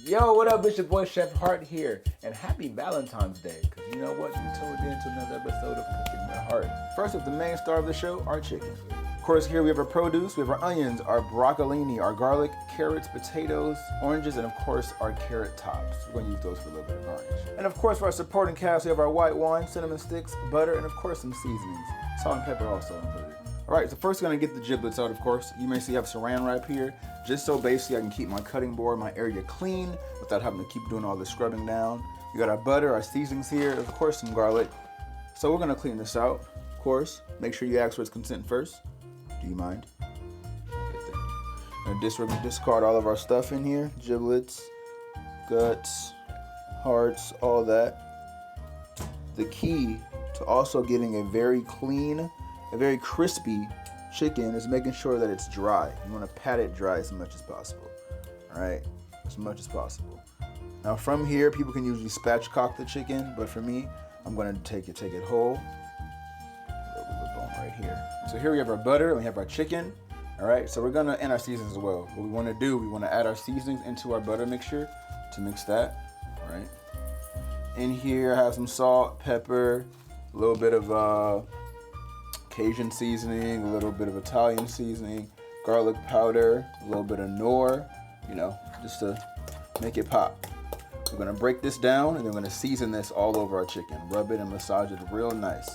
Yo, what up? It's your boy Chef Hart here, and happy Valentine's Day, because you know what? You tuned in to another episode of Cooking with Hart. First up, the main star of the show, our chicken. Of course, here we have our produce, we have our onions, our broccolini, our garlic, carrots, potatoes, oranges, and of course, our carrot tops. We're gonna use those for a little bit of garnish. And of course, for our supporting cast, we have our white wine, cinnamon sticks, butter, and of course, some seasonings. Salt and pepper also included. All right, so first we're gonna get the giblets out, of course. You may see I have saran wrap here, just so basically I can keep my cutting board, my area clean without having to keep doing all the scrubbing down. We got our butter, our seasonings here, of course some garlic. So we're gonna clean this out, of course. Make sure you ask for its consent first. Do you mind? I'm gonna discard all of our stuff in here, giblets, guts, hearts, all that. The key to also getting a very clean, a very crispy chicken is making sure that it's dry. You want to pat it dry as much as possible. All right, as much as possible. Now from here, people can usually spatchcock the chicken, but for me, I'm going to take it whole. A little bit of bone right here. So here we have our butter and we have our chicken. All right, so we're gonna add our seasonings as well. What we want to do, we want to add our seasonings into our butter mixture to mix that. All right. In here, I have some salt, pepper, a little bit of Cajun seasoning, a little bit of Italian seasoning, garlic powder, a little bit of Knorr, you know, just to make it pop. We're gonna break this down and then we're gonna season this all over our chicken. Rub it and massage it real nice.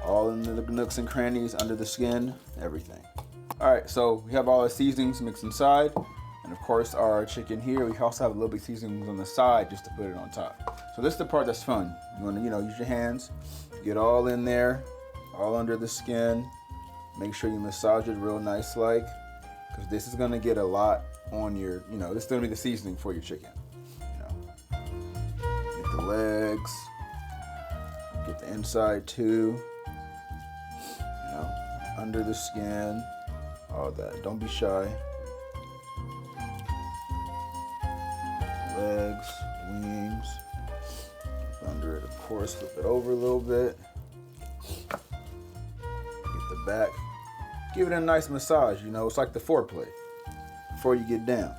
All in the nooks and crannies, under the skin, everything. All right, so we have all our seasonings mixed inside. And of course our chicken here, we also have a little bit of seasonings on the side just to put it on top. So this is the part that's fun. You wanna, use your hands, get all in there, all under the skin. Make sure you massage it real nice like, because this is gonna get a lot on your, this is gonna be the seasoning for your chicken. Get the legs, get the inside too, under the skin, all that. Don't be shy. Legs, wings, under it, of course, flip it over a little bit. Back, give it a nice massage, it's like the foreplay before you get down.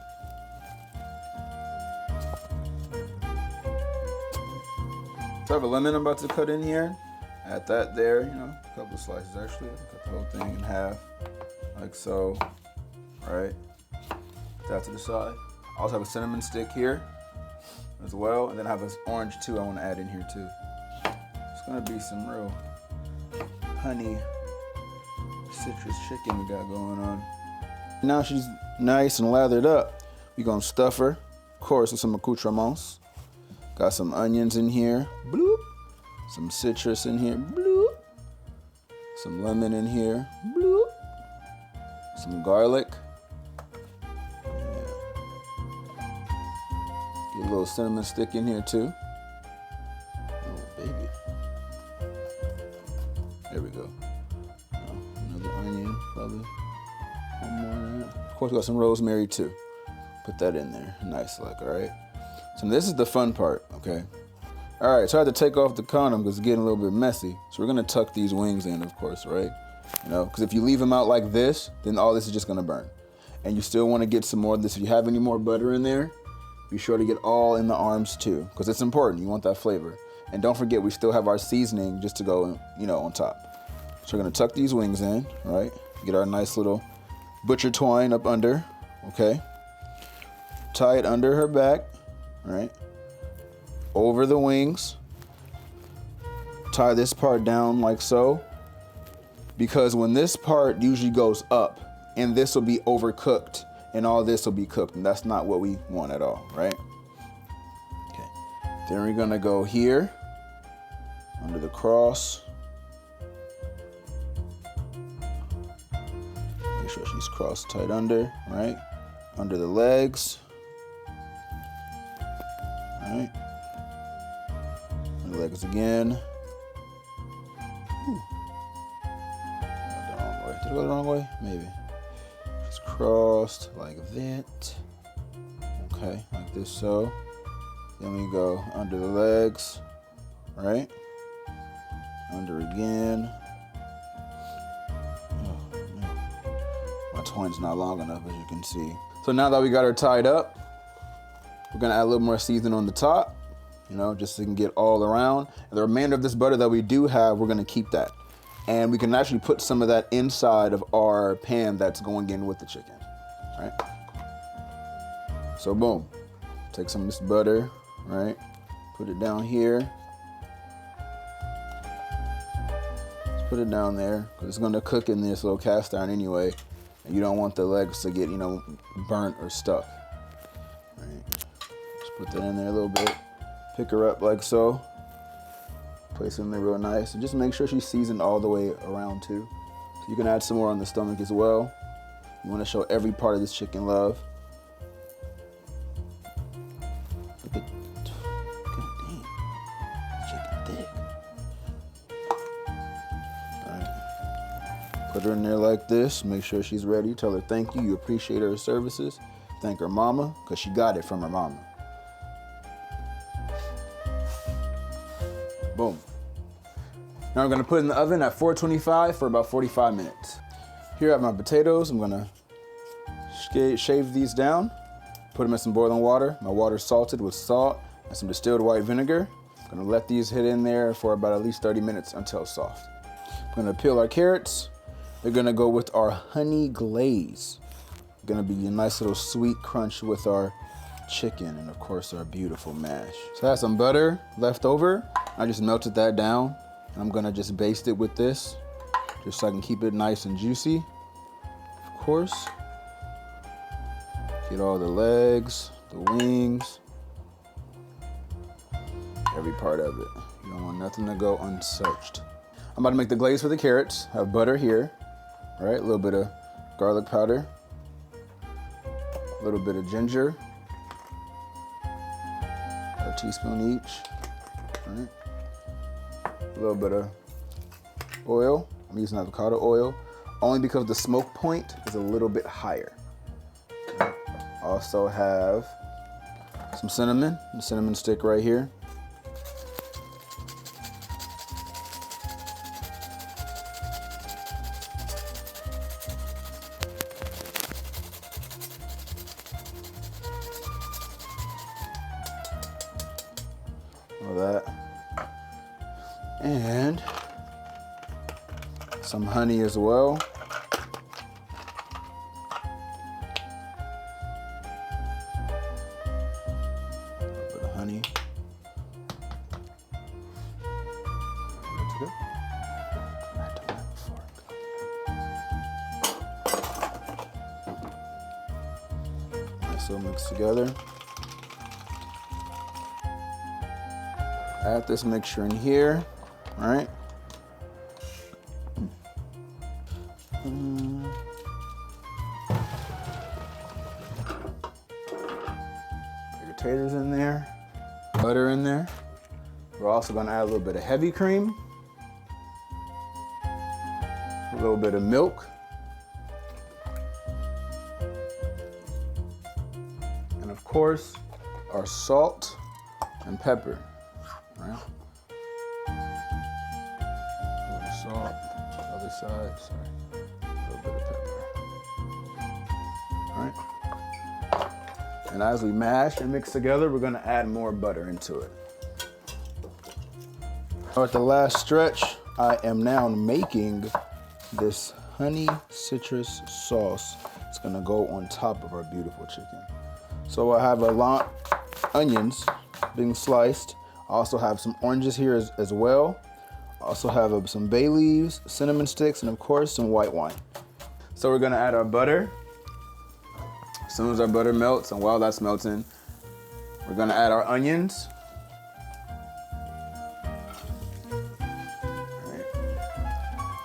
So I have a lemon I'm about to cut in here. Add that there, a couple of slices actually. Cut the whole thing in half, like so. All right, put that to the side. I also have a cinnamon stick here as well, and then I have an orange too I want to add in here too. It's gonna be some real honey citrus chicken we got going on. Now she's nice and lathered up. We're gonna stuff her, of course, with some accoutrements. Got some onions in here, bloop. Some citrus in here, bloop. Some lemon in here, bloop. Some garlic. Yeah. Get a little cinnamon stick in here too. Oh baby. There we go. Onion, probably one more. Of course, we got some rosemary too. Put that in there, nice like, all right? So this is the fun part, okay? All right, so I had to take off the condom because it's getting a little bit messy. So we're gonna tuck these wings in, of course, right? Because if you leave them out like this, then all this is just gonna burn. And you still wanna get some more of this. If you have any more butter in there, be sure to get all in the arms too, because it's important, you want that flavor. And don't forget, we still have our seasoning just to go, on top. So we're gonna tuck these wings in, right? Get our nice little butcher twine up under, okay? Tie it under her back, right? Over the wings. Tie this part down like so. Because when this part usually goes up, and this will be overcooked, and all this will be cooked, and that's not what we want at all, right? Okay. Then we're gonna go here, under the cross. Make sure she's crossed tight under, right? Under the legs. All right. The legs again. Ooh. The wrong way. Did I go the wrong way? Maybe. Just crossed like that. Okay, like this so. Then we go under the legs, right? Under again. Oh, no. My twine's not long enough, as you can see. So now that we got her tied up, We're gonna add a little more seasoning on the top, you know, just so you can get all around. And the remainder of this butter that we do have, we're gonna keep that. And we can actually put some of that inside of our pan that's going in with the chicken, right? So boom, take some of this butter, right? Put it down here. Just put it down there, because it's gonna cook in this little cast iron anyway. And you don't want the legs to get, you know, burnt or stuck, right? Just put that in there a little bit. Pick her up like so. Place it in there real nice. And just make sure she's seasoned all the way around too. So you can add some more on the stomach as well. You want to show every part of this chicken love. Look at, God dang, chicken thick. All right. Put her in there like this. Make sure she's ready. Tell her thank you. You appreciate her services. Thank her mama, because she got it from her mama. Boom. Now I'm gonna put it in the oven at 425 for about 45 minutes. Here I have my potatoes. I'm gonna shave these down, put them in some boiling water. My water's salted with salt and some distilled white vinegar. I'm gonna let these hit in there for about at least 30 minutes until soft. I'm gonna peel our carrots. They're gonna go with our honey glaze. Gonna be a nice little sweet crunch with our chicken and of course our beautiful mash. So I have some butter left over. I just melted that down. I'm gonna just baste it with this, just so I can keep it nice and juicy. Of course, get all the legs, the wings, every part of it. You don't want nothing to go unsearched. I'm about to make the glaze for the carrots. I have butter here, right? A little bit of garlic powder, a little bit of ginger, a teaspoon each, right? A little bit of oil. I'm using avocado oil, only because the smoke point is a little bit higher. Right. Also have some cinnamon, the cinnamon stick right here. All that. And some honey as well. A little bit of honey. That's good. I've done that before. Nice all mixed together. Add this mixture in here. All right. Put your taters in there, butter in there. We're also gonna add a little bit of heavy cream, a little bit of milk, and of course, our salt and pepper. All right. Salt, other side, sorry, a little bit of pepper. All right. And as we mash and mix together, we're gonna add more butter into it. At the last stretch, I am now making this honey citrus sauce. It's gonna go on top of our beautiful chicken. So I have onions being sliced. I also have some oranges here as well. I also have some bay leaves, cinnamon sticks, and of course some white wine. So we're gonna add our butter. As soon as our butter melts, and while that's melting, we're gonna add our onions. All right.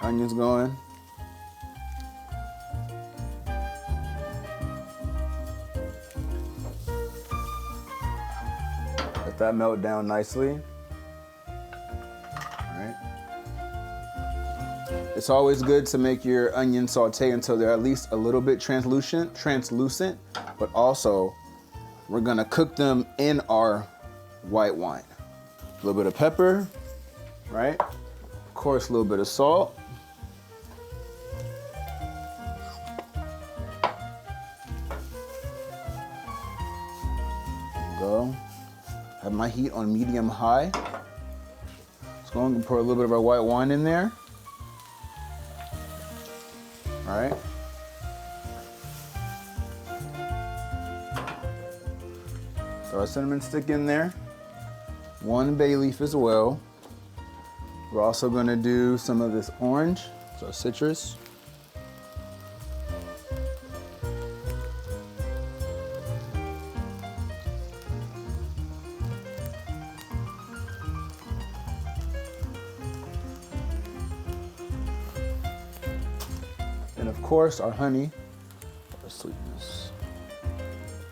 Onions going. Let that melt down nicely. It's always good to make your onions saute until they're at least a little bit translucent, but also we're gonna cook them in our white wine. A little bit of pepper, right? Of course, a little bit of salt. my heat on medium-high. Let's go and pour a little bit of our white wine in there. All right. Throw our cinnamon stick in there. 1 bay leaf as well. We're also going to do some of this orange, so citrus. And of course, our honey, our sweetness.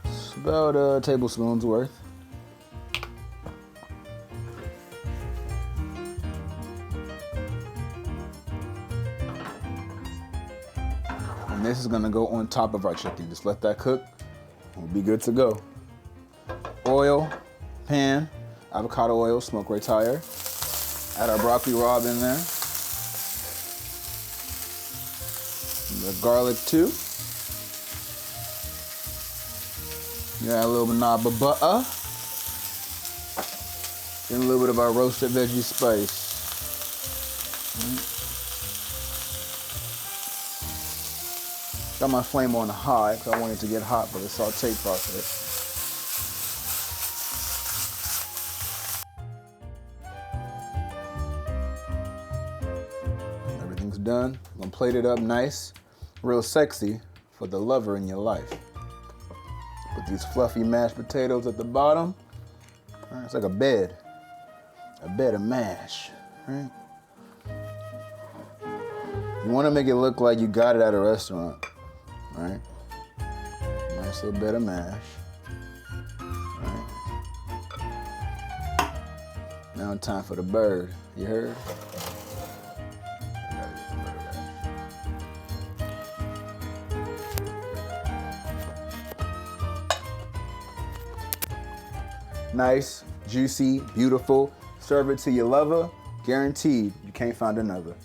It's about a tablespoon's worth. And this is gonna go on top of our chicken. Just let that cook, we'll be good to go. Oil, pan, avocado oil, smoke retire. Add our broccoli rabe in there. The garlic too. You add a little knob of butter. Then a little bit of our roasted veggie spice. Got my flame on high because I want it to get hot for the saute process. Everything's done. I'm gonna plate it up nice, real sexy for the lover in your life. Put these fluffy mashed potatoes at the bottom. It's like a bed of mash, right? You want to make it look like you got it at a restaurant, right? Nice little bed of mash, right? Now it's time for the bird. You heard? Nice, juicy, beautiful. Serve it to your lover. Guaranteed, you can't find another.